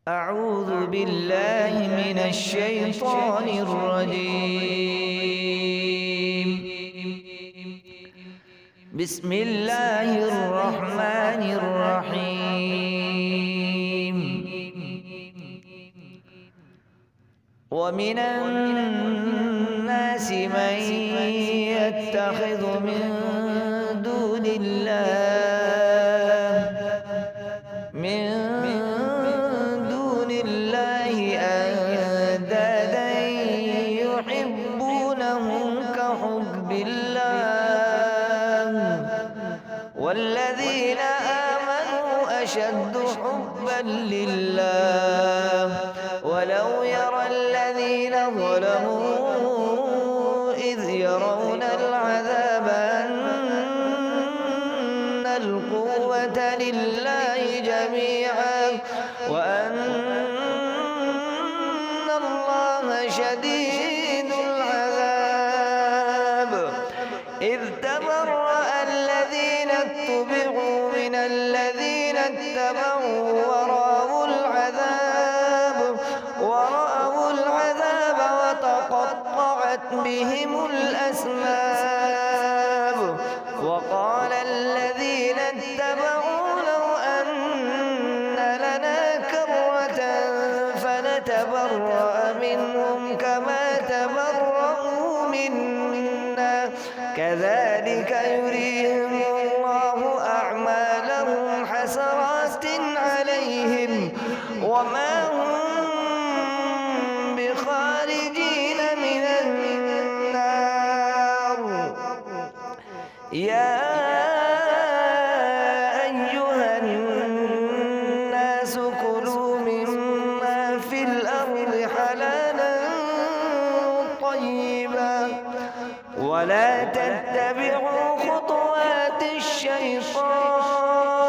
أعوذ بالله من الشيطان الرجيم. بسم الله الرحمن الرحيم. ومن الناس من يتخذ من دون الله أندادا يحبونهم كحب الله والذين آمنوا أشد حبا لله ولو يرى الذين ظلموا إذ يرون العذاب أن القوة لله جميعا وأن الله شديد العذاب إذ تبرأ الذين اتبعوا من الذين اتبعوا ورأوا العذاب وتقطعت بهم الأسباب وقال الذين اتبعوا لو أن لنا كرة فنتبرأ منهم كما تبرأوا منا كذلك يريهم الله أعمالهم حسرات عليهم وما هم بخارجين من النار. يا أيها الناس كلوا مما في الأرض حلالا طيبا ولا تتبعوا خطوات الشيطان